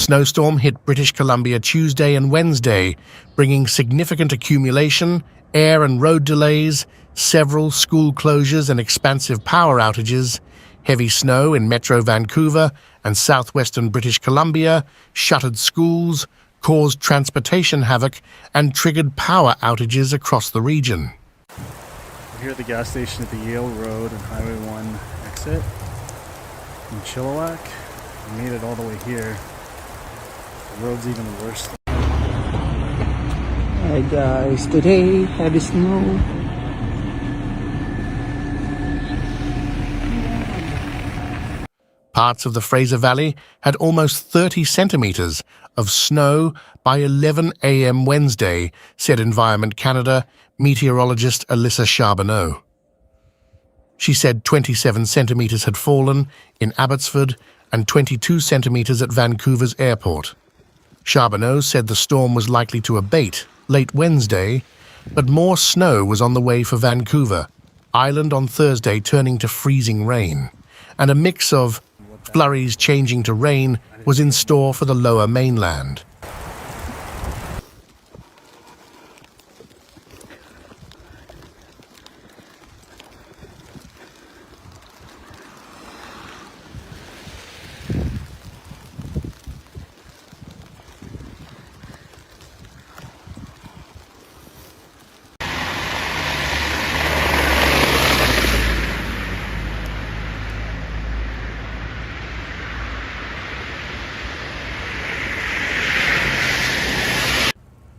snowstorm hit British Columbia Tuesday and Wednesday, bringing significant accumulation, air and road delays, several school closures and expansive power outages. Heavy snow in Metro Vancouver and southwestern British Columbia shuttered schools, caused transportation havoc, and triggered power outages across the region. We're here at the gas station at the Yale Road and Highway 1 exit in Chilliwack. We made it all the way here. The road's even worse. Hi guys, today heavy snow. Parts of the Fraser Valley had almost 30 centimetres of snow by 11 a.m. Wednesday, said Environment Canada meteorologist Alyssa Charbonneau. She said 27 centimetres had fallen in Abbotsford and 22 centimetres at Vancouver's airport. Charbonneau said the storm was likely to abate late Wednesday, but more snow was on the way for Vancouver Island on Thursday, turning to freezing rain, and a mix of flurries changing to rain was in store for the lower mainland.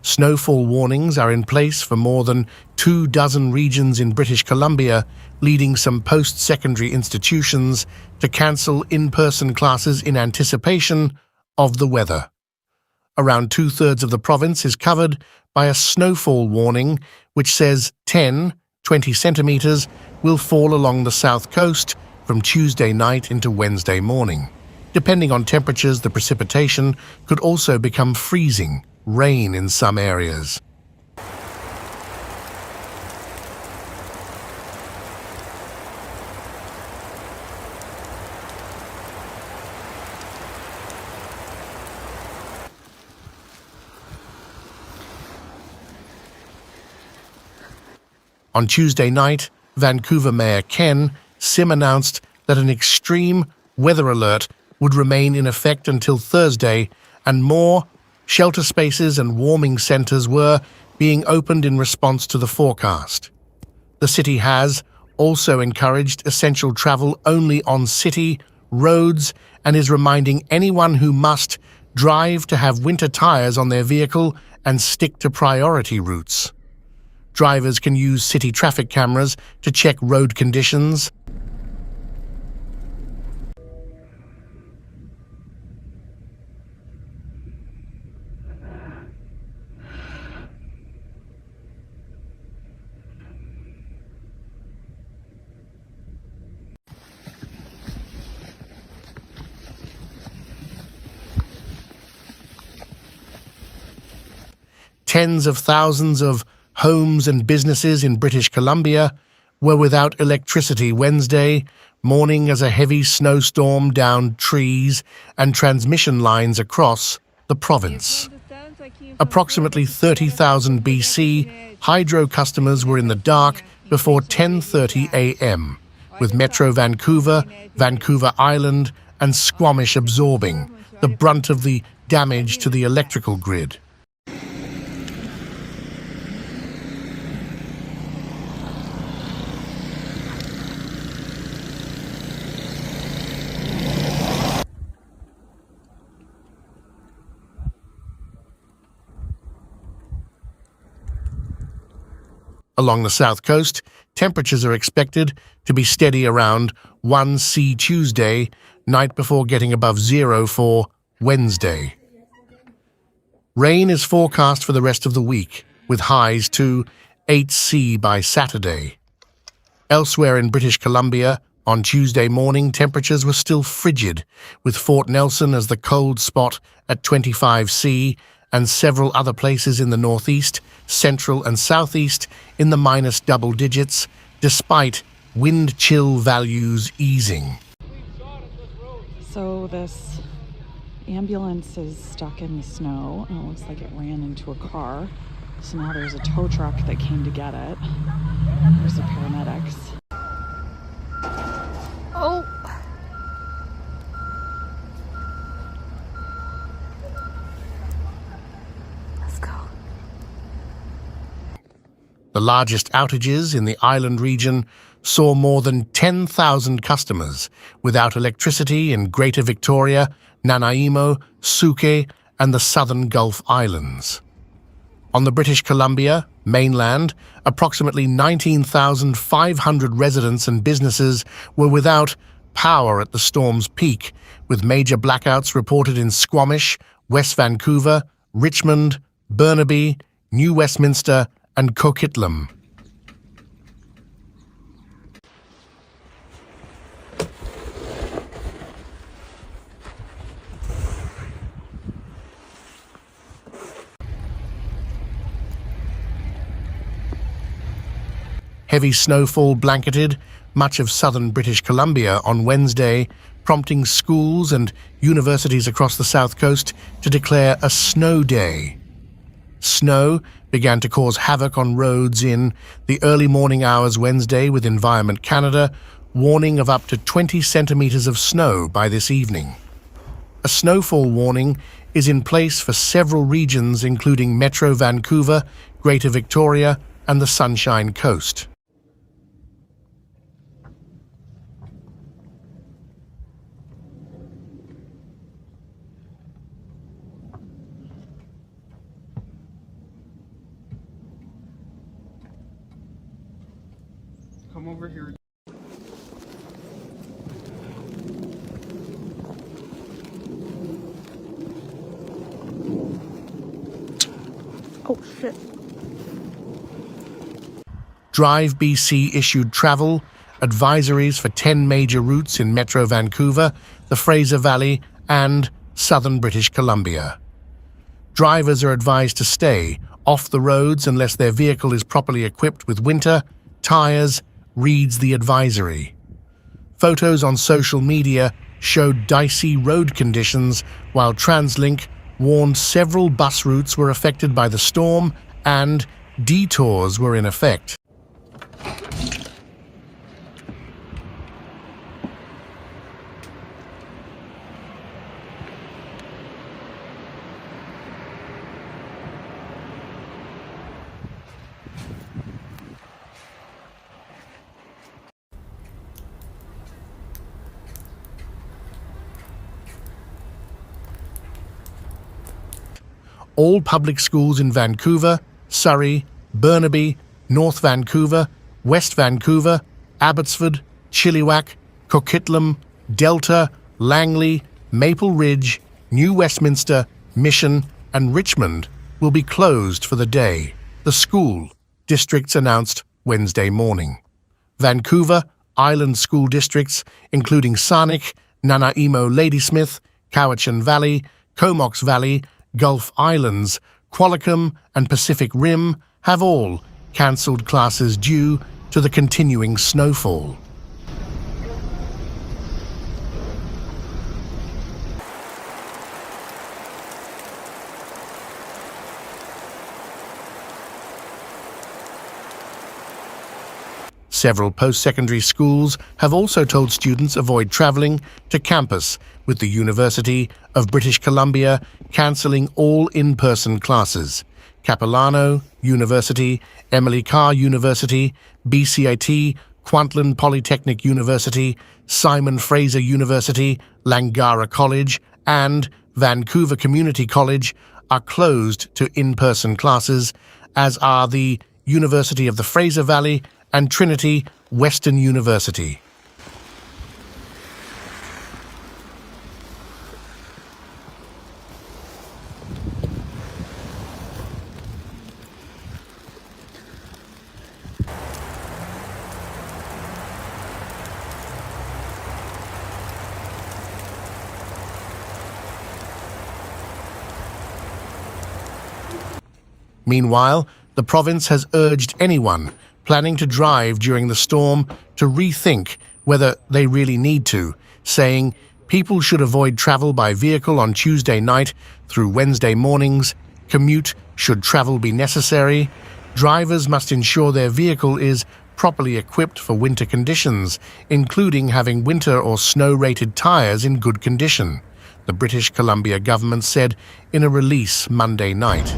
Snowfall warnings are in place for more than 24 regions in British Columbia, leading some post-secondary institutions to cancel in-person classes in anticipation of the weather. Around two-thirds of the province is covered by a snowfall warning, which says 20 centimetres will fall along the south coast from Tuesday night into Wednesday morning. Depending on temperatures, the precipitation could also become freezing rain in some areas. On Tuesday night, Vancouver Mayor Ken Sim announced that an extreme weather alert would remain in effect until Thursday, and more shelter spaces and warming centres were being opened in response to the forecast. The city has also encouraged essential travel only on city roads and is reminding anyone who must drive to have winter tyres on their vehicle and stick to priority routes. Drivers can use city traffic cameras to check road conditions. Tens of thousands of homes and businesses in British Columbia were without electricity Wednesday morning as a heavy snowstorm downed trees and transmission lines across the province. Approximately 30,000 BC hydro customers were in the dark before 10:30 a.m., with Metro Vancouver, Vancouver Island, and Squamish absorbing the brunt of the damage to the electrical grid. Along the south coast, temperatures are expected to be steady around 1°C Tuesday, night before getting above zero for Wednesday. Rain is forecast for the rest of the week, with highs to 8°C by Saturday. Elsewhere in British Columbia, on Tuesday morning, temperatures were still frigid, with Fort Nelson as the cold spot at 25°C, and several other places in the northeast, central and southeast in the minus double digits, despite wind chill values easing. So this ambulance is stuck in the snow, and it looks like it ran into a car. So now there's a tow truck that came to get it. There's the paramedics. Oh! Let's go. The largest outages in the island region saw more than 10,000 customers without electricity in Greater Victoria, Nanaimo, Suke, and the southern Gulf Islands. On the British Columbia mainland, approximately 19,500 residents and businesses were without power at the storm's peak, with major blackouts reported in Squamish, West Vancouver, Richmond, Burnaby, New Westminster, and Coquitlam. Heavy snowfall blanketed much of southern British Columbia on Wednesday, prompting schools and universities across the south coast to declare a snow day. Snow began to cause havoc on roads in the early morning hours Wednesday, with Environment Canada warning of up to 20 centimetres of snow by this evening. A snowfall warning is in place for several regions, including Metro Vancouver, Greater Victoria, and the Sunshine Coast. Come over here. Oh, shit. Drive BC issued travel advisories for 10 major routes in Metro Vancouver, the Fraser Valley, and southern British Columbia. Drivers are advised to stay off the roads unless their vehicle is properly equipped with winter tires, reads the advisory. Photos on social media showed dicey road conditions, while TransLink warned several bus routes were affected by the storm and detours were in effect. All public schools in Vancouver, Surrey, Burnaby, North Vancouver, West Vancouver, Abbotsford, Chilliwack, Coquitlam, Delta, Langley, Maple Ridge, New Westminster, Mission, and Richmond will be closed for the day, the school districts announced Wednesday morning. Vancouver Island school districts, including Sarnik, Nanaimo Ladysmith, Cowichan Valley, Comox Valley, Gulf Islands, Qualicum, and Pacific Rim, have all cancelled classes due to the continuing snowfall. Several post-secondary schools have also told students avoid travelling to campus, with the University of British Columbia cancelling all in-person classes. Capilano University, Emily Carr University, BCIT, Kwantlen Polytechnic University, Simon Fraser University, Langara College, and Vancouver Community College are closed to in-person classes, as are the University of the Fraser Valley and Trinity Western University. Meanwhile, the province has urged anyone planning to drive during the storm to rethink whether they really need to, saying People should avoid travel by vehicle on Tuesday night through Wednesday mornings. Commute should travel be necessary. Drivers must ensure their vehicle is properly equipped for winter conditions, including having winter or snow-rated tires in good condition, the British Columbia government said in a release Monday night.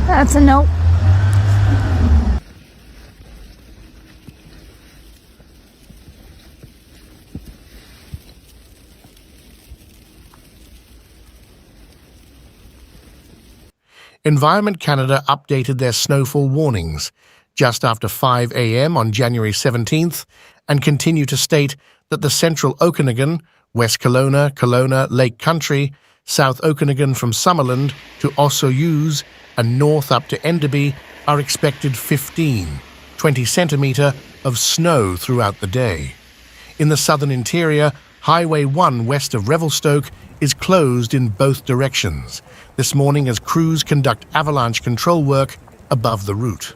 That's a nope. Environment Canada updated their snowfall warnings just after 5 a.m. on January 17th and continue to state that the central Okanagan, West Kelowna, Kelowna, Lake Country, South Okanagan from Summerland to Osoyoos and north up to Enderby are expected 20 centimetre of snow throughout the day. In the southern interior, Highway 1 west of Revelstoke is closed in both directions this morning as crews conduct avalanche control work above the route.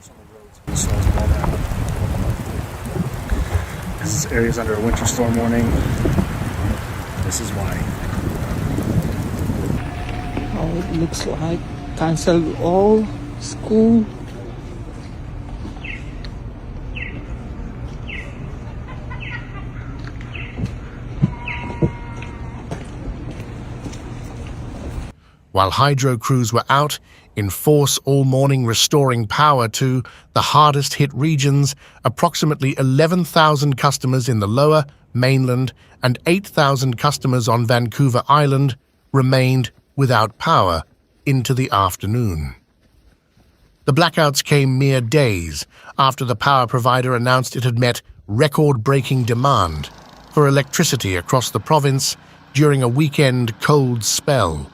This area is under a winter storm warning. This is why. Oh, it looks like cancel all school. While hydro crews were out in force all morning restoring power to the hardest hit regions, approximately 11,000 customers in the lower mainland and 8,000 customers on Vancouver Island remained without power into the afternoon. The blackouts came mere days after the power provider announced it had met record-breaking demand for electricity across the province during a weekend cold spell.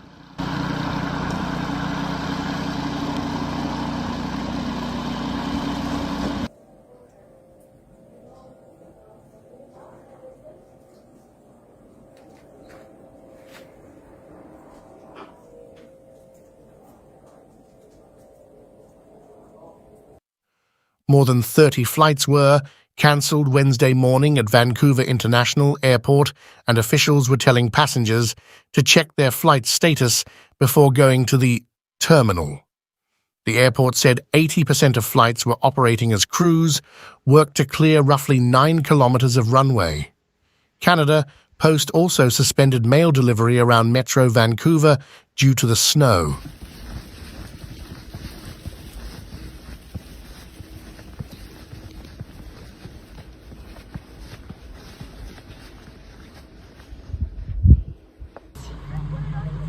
More than 30 flights were cancelled Wednesday morning at Vancouver International Airport, and officials were telling passengers to check their flight status before going to the terminal. The airport said 80% of flights were operating as crews worked to clear roughly 9 kilometres of runway. Canada Post also suspended mail delivery around Metro Vancouver due to the snow.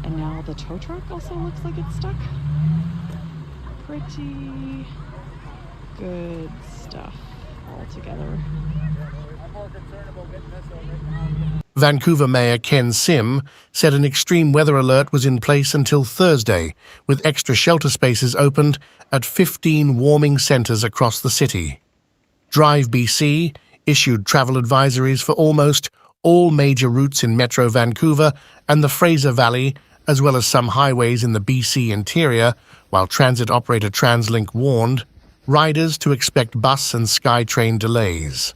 And now the tow truck also looks like it's stuck. Pretty good stuff all together. Vancouver Mayor Ken Sim said an extreme weather alert was in place until Thursday, with extra shelter spaces opened at 15 warming centres across the city. Drive BC issued travel advisories for almost all major routes in Metro Vancouver and the Fraser Valley, as well as some highways in the BC interior, while transit operator TransLink warned riders to expect bus and SkyTrain delays.